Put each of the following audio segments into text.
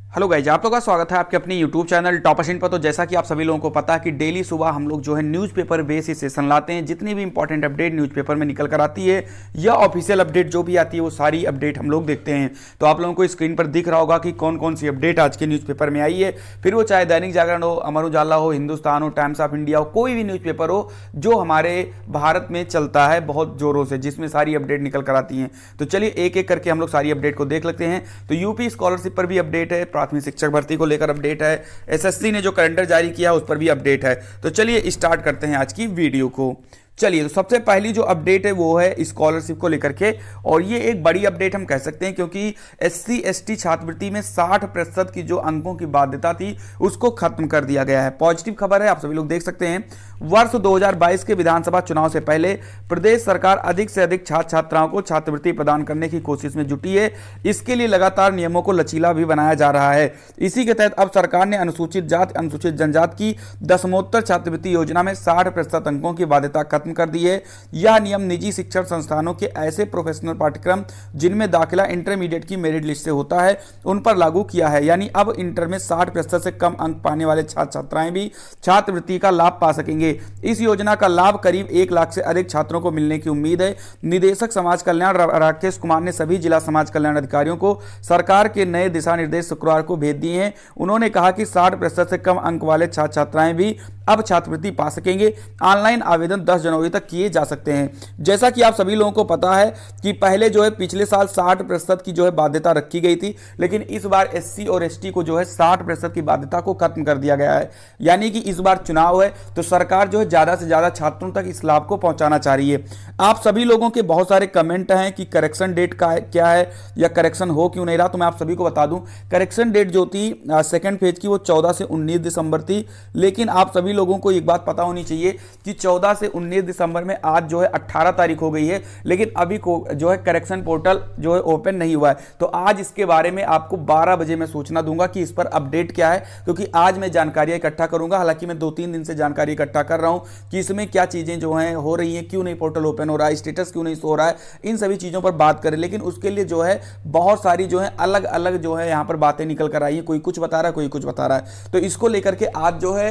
Hello guys, आप लोगों का स्वागत है आपके अपने यूट्यूब चैनल टॉपरशिन पर। तो जैसा कि आप सभी लोगों को पता है कि डेली सुबह हम लोग जो है न्यूज़पेपर बेस सेशन लाते हैं। जितनी भी इंपॉर्टेंट अपडेट न्यूज़पेपर में निकल कर आती है या ऑफिशियल अपडेट जो भी आती है वो सारी अपडेट हम लोग देखते हैं। तो आप लोगों को स्क्रीन पर दिख रहा होगा कि कौन कौन सी अपडेट आज के न्यूज़पेपर में आई है। फिर वो चाहे दैनिक जागरण हो, अमर उजाला हो, हिंदुस्तान हो, टाइम्स ऑफ इंडिया हो, कोई भी न्यूज़पेपर हो जो हमारे भारत में चलता है बहुत जोरों से, जिसमें सारी अपडेट निकल कर आती हैं। तो चलिए एक एक करके हम लोग सारी अपडेट को देख लेते हैं। तो यूपी स्कॉलरशिप पर भी अपडेट है, प्राथमिक शिक्षक भर्ती को लेकर अपडेट है, एसएससी ने जो कैलेंडर जारी किया उस पर भी अपडेट है। तो चलिए स्टार्ट करते हैं आज की वीडियो को। चलिए, तो सबसे पहली जो अपडेट है वो है स्कॉलरशिप को लेकर के, और ये एक बड़ी अपडेट हम कह सकते हैं क्योंकि एससी एसटी छात्रवृत्ति में 60% की जो अंकों की बाध्यता थी उसको खत्म कर दिया गया है। पॉजिटिव खबर है, आप सभी लोग देख सकते हैं। वर्ष 2022 के विधानसभा चुनाव से पहले प्रदेश सरकार अधिक से अधिक छात्र छात्राओं को छात्रवृत्ति प्रदान करने की कोशिश में जुटी है। इसके लिए लगातार नियमों को लचीला भी बनाया जा रहा है। इसी के तहत अब सरकार ने अनुसूचित जाति अनुसूचित जनजाति की दशमोत्तर छात्रवृत्ति योजना में 60% अंकों की बाध्यता खत्म कर दी है। यह नियम निजी शिक्षण संस्थानों के ऐसे प्रोफेशनल पाठ्यक्रम जिनमें दाखिला इंटरमीडिएट की मेरिट लिस्ट से होता है उन पर लागू किया है। यानी अब इंटर में 60% से कम अंक पाने वाले छात्र छात्राएं भी छात्रवृत्ति का लाभ पा सकेंगे। इस योजना का लाभ करीब 1 लाख से अधिक छात्रों को मिलने की उम्मीद है। निदेशक समाज कल्याण राकेश कुमार ने सभी जिला समाज कल्याण अधिकारियों को सरकार के नए दिशा निर्देश शुक्रवार को भेज दिए हैं। उन्होंने कहा कि 60% से कम अंक वाले छात्र छात्राएं भी अब छात्रवृत्ति पा सकेंगे। ऑनलाइन आवेदन 10 जनवरी तक किए जा सकते हैं। जैसा कि आप सभी लोगों को पता है कि पहले जो है पिछले साल 60% की जो है बाध्यता रखी गई थी, लेकिन इस बार एससी और एसटी को जो है 60% की बाध्यता को खत्म कर दिया गया है। यानी कि इस बार चुनाव है तो सरकार जो है ज्यादा से ज्यादा छात्रों तक इस लाभ को पहुंचाना चाह रही है। आप सभी लोगों के बहुत सारे कमेंट हैं कि करेक्शन डेट का क्या है या करेक्शन हो क्यों नहीं रहा। तो मैं आप सभी को बता दूं, करेक्शन डेट जो थी सेकंड फेज की वो 14 से 19 दिसंबर थी। लेकिन आप सभी लोगों को एक बात पता होनी चाहिए कि 14 से 19 दिसंबर में आज जो है 18 तारीख हो गई है, लेकिन अभी को जो है करेक्शन पोर्टल जो है ओपन नहीं हुआ है। तो आज इसके बारे में आपको 12 बजे मैं सूचना दूंगा कि इस पर अपडेट क्या है, क्योंकि आज मैं जानकारियां इकट्ठा करूंगा। हालांकि मैं 2-3 दिन से जानकारी इकट्ठा कर रहा हूं कि इसमें क्या चीजें जो हैं हो रही हैं, क्यों नहीं पोर्टल ओपन हो रहा है, स्टेटस क्यों नहीं शो हो रहा है, इन सभी चीजों पर बात करें। लेकिन उसके लिए जो है बहुत सारी जो है अलग अलग जो है यहां पर बातें निकल कर आई है। कोई कुछ बता रहा है, कोई कुछ बता रहा है। तो इसको लेकर के आज जो है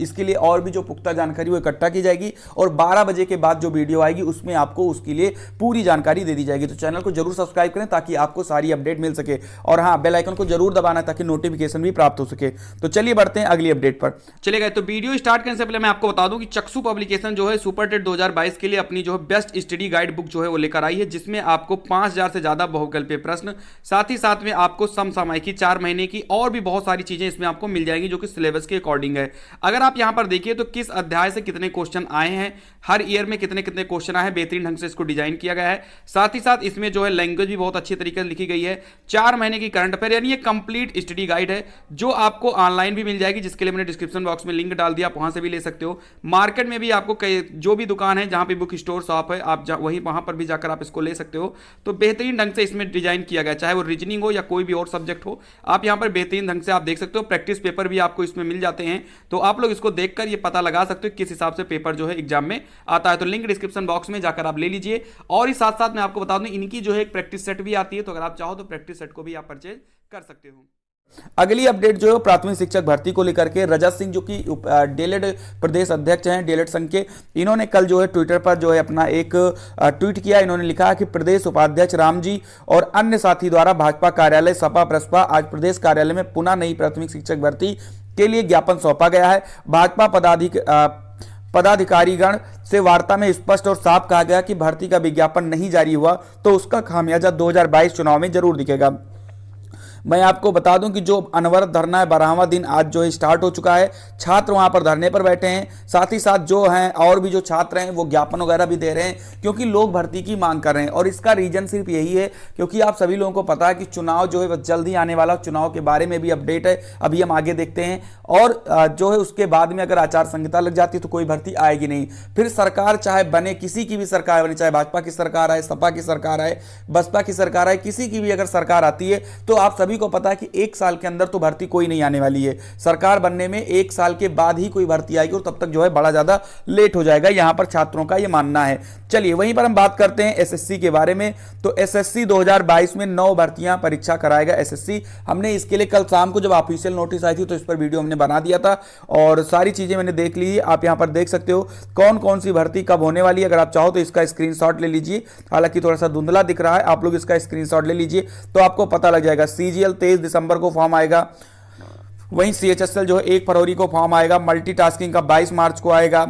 इसके लिए और भी जो पुख्ता जानकारी वो इकट्ठा की जाएगी और 12 बजे के बाद जो वीडियो आएगी उसमें आपको उसके लिए पूरी जानकारी दे दी जाएगी। तो चैनल को जरूर सब्सक्राइब करें ताकि आपको सारी अपडेट मिल सके, और हाँ, बेल आइकन को जरूर दबाना ताकि नोटिफिकेशन भी प्राप्त हो सके। तो चलिए बढ़ते हैं अगली अपडेट पर। चलिए, तो वीडियो स्टार्ट करने से पहले मैं आपको बता दूं कि चक्षु पब्लिकेशन जो है सुपर टेट 2022 के लिए अपनी जो है बेस्ट स्टडी गाइड बुक जो है वो लेकर आई है, जिसमें आपको 5000 से ज्यादा बहुविकल्पीय प्रश्न, साथ ही साथ में आपको समसामयिकी 4 महीने की और भी बहुत सारी चीजें इसमें आपको मिल जाएंगी जो कि सिलेबस के अकॉर्डिंग है। अगर आप यहां पर देखिए तो किस अध्याय से कितने क्वेश्चन आए हैं, हर ईयर में कितने कितने क्वेश्चन आए हैं, बेहतरीन ढंग से इसको डिजाइन किया गया है। साथ ही साथ इसमें जो है लैंग्वेज भी बहुत अच्छी तरीके से लिखी गई है। 4 महीने की करंट अफेयर, यानी ये कंप्लीट स्टडी गाइड है जो आपको ऑनलाइन भी मिल जाएगी, जिसके लिए मैंने डिस्क्रिप्शन बॉक्स में लिंक डाल दिया, आप वहां से भी ले सकते हो। मार्केट में भी आपको जो भी दुकान है जहां पे बुक स्टोर शॉप है, आप वहीं वहां पर भी जाकर आप इसको ले सकते हो। तो बेहतरीन ढंग से इसमें डिजाइन किया गया, चाहे वो रीजनिंग हो या कोई भी और सब्जेक्ट हो, आप यहां पर बेहतरीन ढंग से आप देख सकते हो। प्रैक्टिस पेपर भी आपको इसमें मिल जाते हैं, तो आप लोग इसको देखकर ये पता लगा सकते हो किस हिसाब से पेपर जो है एग्जाम में आता है। तो लिंक डिस्क्रिप्शन बॉक्स में जाकर आप ले लीजिए। और इस साथ साथ मैं आपको बता दूं इनकी जो है एक प्रैक्टिस सेट भी आती है, तो अगर आप चाहो तो प्रैक्टिस सेट को भी आप परचेज कर सकते हो। अगली अपडेट जो है प्राथमिक शिक्षक भर्ती को लेकर के, रजत सिंह जो कि डीएलएड प्रदेश अध्यक्ष हैं डीएलएड संघ के, इन्होंने कल जो है ट्विटर पर जो है अपना एक ट्वीट किया। इन्होंने लिखा कि प्रदेश उपाध्यक्ष राम जी और अन्य साथी द्वारा भाजपा कार्यालय सपा प्रसपा आज प्रदेश कार्यालय में पुनः नई प्राथमिक शिक्षक भर्ती के लिए ज्ञापन सौंपा गया है। भाजपा पदाधिकारीगण से वार्ता में स्पष्ट और साफ कहा गया कि भर्ती का विज्ञापन नहीं जारी हुआ तो उसका खामियाजा 2022 चुनाव में जरूर दिखेगा। मैं आपको बता दूं कि जो अनवरत धरना है 12वां दिन आज जो है स्टार्ट हो चुका है। छात्र वहां पर धरने पर बैठे हैं, साथ ही साथ जो हैं और भी जो छात्र हैं वो ज्ञापन वगैरह भी दे रहे हैं, क्योंकि लोग भर्ती की मांग कर रहे हैं। और इसका रीजन सिर्फ यही है क्योंकि आप सभी लोगों को पता है कि चुनाव जो है जल्दी आने वाला, चुनाव के बारे में भी अपडेट है, अभी हम आगे देखते हैं। और जो है उसके बाद में अगर आचार संहिता लग जाती है तो कोई भर्ती आएगी नहीं। फिर सरकार चाहे बने, किसी की भी सरकार बने, चाहे भाजपा की सरकार आए, सपा की सरकार आए, बसपा की सरकार आए, किसी की भी अगर सरकार आती है तो आप सभी को पता है कि 1 साल के अंदर तो भर्ती कोई नहीं आने वाली है। सरकार बनने में 1 साल के बाद ही कोई भर्ती आएगी और तब तक जो है बड़ा ज्यादा लेट हो जाएगा, यहां पर छात्रों का यह मानना है। चलिए वहीं पर हम बात करते हैं एसएससी के बारे में। तो एसएससी 2022 में 9 भर्तियां परीक्षा कराएगा एसएससी। हमने इसके लिए कल शाम को जब ऑफिशियल नोटिस आई थी तो इस पर वीडियो हमने बना दिया था और सारी चीजें मैंने देख ली। आप यहां पर देख सकते हो कौन कौन सी भर्ती कब होने वाली है। अगर आप चाहो तो इसका स्क्रीनशॉट ले लीजिए, हालांकि थोड़ा सा धुंधला दिख रहा है, आप लोग इसका स्क्रीनशॉट ले लीजिए तो आपको पता लग जाएगा। सीजीएल 23 दिसंबर को फॉर्म आएगा, वहीं सीएचएसएल जो है 1 फरवरी को फॉर्म आएगा, मल्टीटास्किंग का 22 मार्च को आएगा,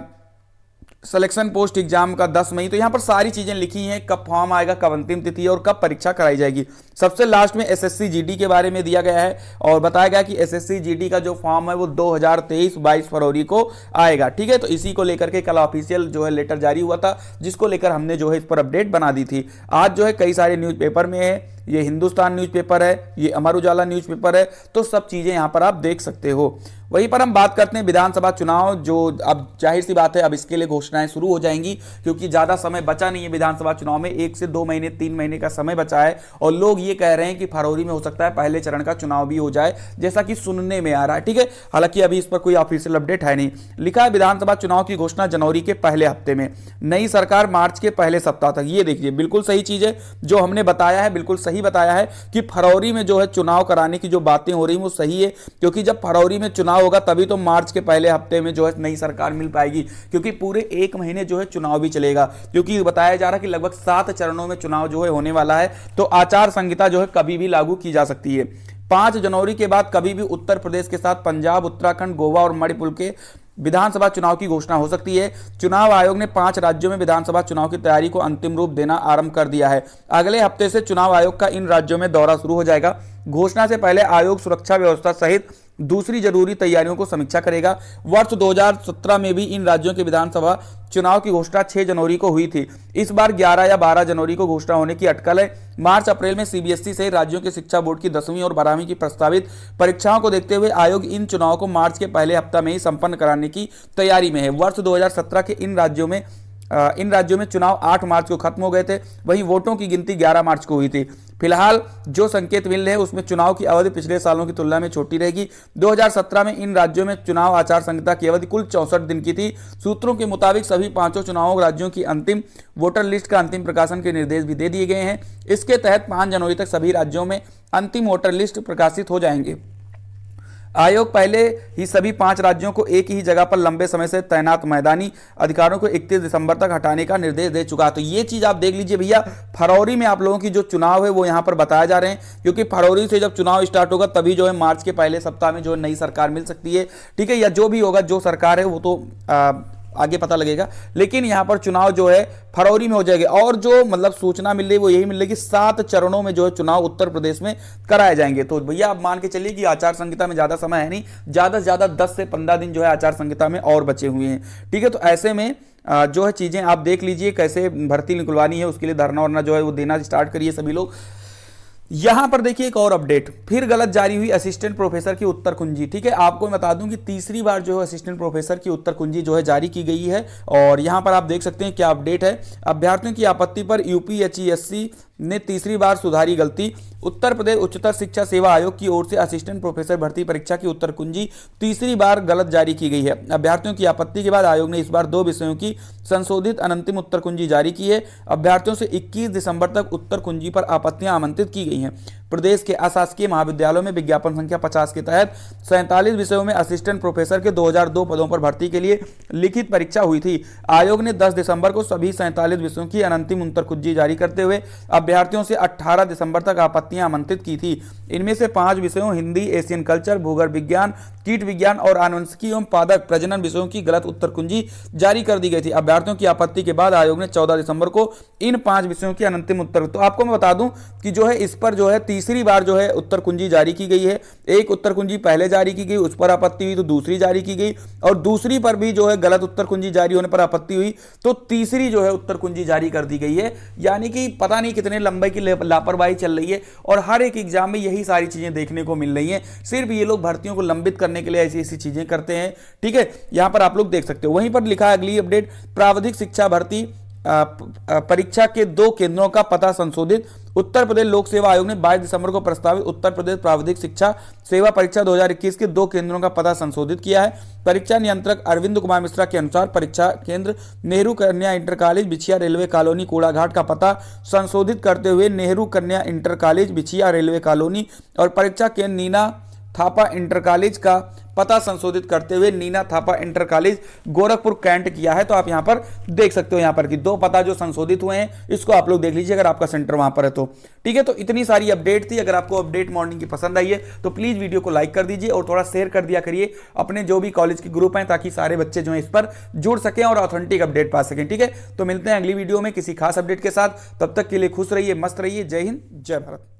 सिलेक्शन पोस्ट एग्जाम का 10 मई। तो यहां पर सारी चीजें लिखी हैं, कब फॉर्म आएगा, कब अंतिम तिथि है और कब परीक्षा कराई जाएगी। सबसे लास्ट में एसएससी जीडी के बारे में दिया गया है और बताया गया कि एसएससी जीडी का जो फॉर्म है वो 2023 22 फरवरी को आएगा। ठीक है, तो इसी को लेकर के कल ऑफिशियल जो है लेटर जारी हुआ था, जिसको लेकर हमने जो है इस पर अपडेट बना दी थी। आज जो है कई सारे न्यूज़पेपर में है, ये हिंदुस्तान न्यूज़पेपर है, ये अमर उजाला न्यूज़पेपर है, तो सब चीजें यहां पर आप देख सकते हो। वहीं पर हम बात करते हैं विधानसभा चुनाव, जो अब जाहिर सी बात है अब इसके लिए घोषणाएं शुरू हो जाएंगी क्योंकि ज्यादा समय बचा नहीं है विधानसभा चुनाव में, 1 से 2 महीने 3 महीने का समय बचा है और लोग ये कह रहे हैं कि फरवरी में हो सकता है पहले चरण का चुनाव भी हो जाए, जैसा कि सुनने में आ रहा है। ठीक है, हालांकि अभी इस पर कोई ऑफिशियल अपडेट है नहीं। लिखा है विधानसभा चुनाव की घोषणा जनवरी के पहले हफ्ते में, नई सरकार मार्च के पहले सप्ताह तक। ये देखिए बिल्कुल सही चीज है जो हमने बताया है, बिल्कुल सही बताया है कि फरवरी में जो है चुनाव कराने की जो बातें हो रही वो सही है, क्योंकि जब फरवरी में चुनाव होगा तभी तो मार्च के पहले हफ्ते में जो है नई सरकार मिल पाएगी, क्योंकि पूरे 1 महीने जो है चुनाव भी चलेगा, क्योंकि बताया जा रहा है कि लगभग 7 चरणों में चुनाव जो है होने वाला है। तो आचार संहिता जो है कभी भी लागू की जा सकती है। 5 जनवरी के बाद कभी भी उत्तर प्रदेश के साथ पंजाब, उत्तराखंड, गोवा और मणिपुर के विधानसभा चुनाव की घोषणा हो सकती है। चुनाव आयोग ने 5 राज्यों में विधानसभा चुनाव की तैयारी को अंतिम रूप देना आरंभ कर दिया है। अगले हफ्ते से चुनाव आयोग का इन राज्यों में दौरा शुरू हो जाएगा। घोषणा से पहले आयोग सुरक्षा व्यवस्था सहित दूसरी जरूरी तैयारियों को समीक्षा करेगा। वर्ष 2017 में भी इन राज्यों के विधानसभा चुनाव की घोषणा 6 जनवरी को हुई थी। इस बार 11 या 12 जनवरी को घोषणा होने की अटकल है। मार्च अप्रैल में सीबीएसई सहित राज्यों के शिक्षा बोर्ड की 10वीं और 12वीं की प्रस्तावित परीक्षाओं को देखते हुए आयोग इन चुनावों को मार्च के पहले हफ्ता में ही संपन्न कराने की तैयारी में है। वर्ष 2017 के इन राज्यों में चुनाव 8 मार्च को खत्म हो गए थे, वहीं वोटों की गिनती 11 मार्च को हुई थी। फिलहाल जो संकेत मिल रहे हैं उसमें चुनाव की अवधि पिछले सालों की तुलना में छोटी रहेगी। 2017 में इन राज्यों में चुनाव आचार संहिता की अवधि कुल 64 दिन की थी। सूत्रों के मुताबिक सभी 5 चुनावों राज्यों की अंतिम वोटर लिस्ट का अंतिम प्रकाशन के निर्देश भी दे दिए गए हैं। इसके तहत 5 जनवरी तक सभी राज्यों में अंतिम वोटर लिस्ट प्रकाशित हो जाएंगे। आयोग पहले ही सभी 5 राज्यों को एक ही जगह पर लंबे समय से तैनात मैदानी अधिकारियों को 31 दिसंबर तक हटाने का निर्देश दे चुका है। तो ये चीज आप देख लीजिए भैया, फरवरी में आप लोगों की जो चुनाव है वो यहां पर बताए जा रहे हैं, क्योंकि फरवरी से जब चुनाव स्टार्ट होगा तभी जो है मार्च के पहले सप्ताह में जो है नई सरकार मिल सकती है। ठीक है, या जो भी होगा, जो सरकार है वो तो आगे पता लगेगा, लेकिन यहां पर चुनाव जो है फरवरी में हो जाएगा। और जो मतलब सूचना मिल रही है वो यही मिल रही है कि 7 चरणों में जो है चुनाव उत्तर प्रदेश में कराए जाएंगे। तो भैया आप मान के चलिए कि आचार संहिता में ज्यादा समय है नहीं, ज्यादा से ज्यादा 10 से 15 दिन जो है आचार संहिता में और बचे हुए हैं। ठीक है, तो ऐसे में जो है चीजें आप देख लीजिए कैसे भर्ती निकलवानी है, उसके लिए धरना वरना जो है वो देना स्टार्ट करिए सभी लोग। यहां पर देखिए एक और अपडेट, फिर गलत जारी हुई असिस्टेंट प्रोफेसर की उत्तर कुंजी। ठीक है, आपको बता दूं कि तीसरी बार जो है असिस्टेंट प्रोफेसर की उत्तर कुंजी जो है जारी की गई है और यहां पर आप देख सकते हैं क्या अपडेट है। अभ्यर्थियों की आपत्ति पर यूपीएचईएससी ने तीसरी बार सुधारी गलती। उत्तर प्रदेश उच्चतर शिक्षा सेवा आयोग की ओर से असिस्टेंट प्रोफेसर भर्ती परीक्षा की उत्तर कुंजी तीसरी बार गलत जारी की गई है। अभ्यर्थियों की आपत्ति के बाद आयोग ने इस बार 2 विषयों की संशोधित अनंतिम उत्तर कुंजी जारी की है। अभ्यर्थियों से 21 दिसंबर तक उत्तर कुंजी पर आपत्तियां आमंत्रित की गई हैं। प्रदेश के अशासकीय महाविद्यालयों में विज्ञापन संख्या 50 के तहत 47 विषयों में असिस्टेंट प्रोफेसर के 2002 पदों पर भर्ती के लिए लिखित परीक्षा हुई थी। आयोग ने 10 दिसंबर को सभी 47 विषयों की अनंतिम उत्तर कुंजी जारी करते हुए अभ्यर्थियों से 18 दिसंबर तक आपत्तियां आमंत्रित की थी। इनमें से 5 विषयों हिंदी, एशियन कल्चर, भूगर्भ विज्ञान, कीट विज्ञान और आनुवंशिकी एवं पादप प्रजनन विषयों की गलत उत्तर कुंजी जारी कर दी गई थी। अभ्यर्थियों की आपत्ति के बाद आयोग ने 14 दिसंबर को इन 5 विषयों की अनंतिम उत्तर, तो आपको मैं बता दूं कि जो है इस पर जो है तीसरी बार जो है उत्तर कुंजी जारी की गई है। एक उत्तर कुंजी पहले जारी की गई, उस पर आपत्ति हुई तो दूसरी जारी की गई, और दूसरी पर भी जो है गलत उत्तर कुंजी जारी होने पर आपत्ति हुई तो तीसरी जो है उत्तर कुंजी जारी कर दी गई है। यानी कि पता नहीं कितने लंबे की लापरवाही चल रही है और हर एक एग्जाम में यही सारी चीजें देखने को मिल रही हैं। सिर्फ ये लोग भर्तियों को लंबित करने के लिए ऐसी ऐसी चीजें करते हैं। ठीक है, यहां पर आप लोग देख सकते हो। वहीं पर लिखा है अगली अपडेट, प्राविधिक शिक्षा भर्ती परीक्षा के 2 केंद्रों का पता संशोधित। उत्तर प्रदेश लोक सेवा आयोग ने 22 दिसंबर को प्रस्तावित उत्तर प्रदेश प्राविधिक शिक्षा सेवा परीक्षा 2021 के 2 केंद्रों का पता संशोधित किया है। परीक्षा नियंत्रक अरविंद कुमार मिश्रा के अनुसार परीक्षा केंद्र नेहरू कन्या इंटर कॉलेज बिछिया रेलवे कॉलोनी कोड़ाघाट का पता संशोधित करते हुए नेहरू कन्या इंटर कॉलेज बिछिया रेलवे कॉलोनी और परीक्षा केंद्र नीना थापा इंटर कॉलेज का पता संशोधित करते हुए Neena Thapa inter college Gorakhpur cantt किया है। तो आप यहां पर देख सकते हो, यहां पर कि 2 पता जो संशोधित हुए हैं, इसको आप लोग देख लीजिए अगर आपका सेंटर वहां पर है तो। ठीक है, तो इतनी सारी अपडेट थी। अगर आपको अपडेट मॉर्निंग की पसंद आई है तो प्लीज वीडियो को लाइक कर दीजिए और थोड़ा शेयर कर दिया करिए अपने जो भी कॉलेज के ग्रुप हैं, ताकि सारे बच्चे जो है इस पर जुड़ सकें और ऑथेंटिक अपडेट पा सकें। ठीक है, तो मिलते हैं अगली वीडियो में किसी खास अपडेट के साथ। तब तक के लिए खुश रहिए, मस्त रहिए। जय हिंद, जय भारत।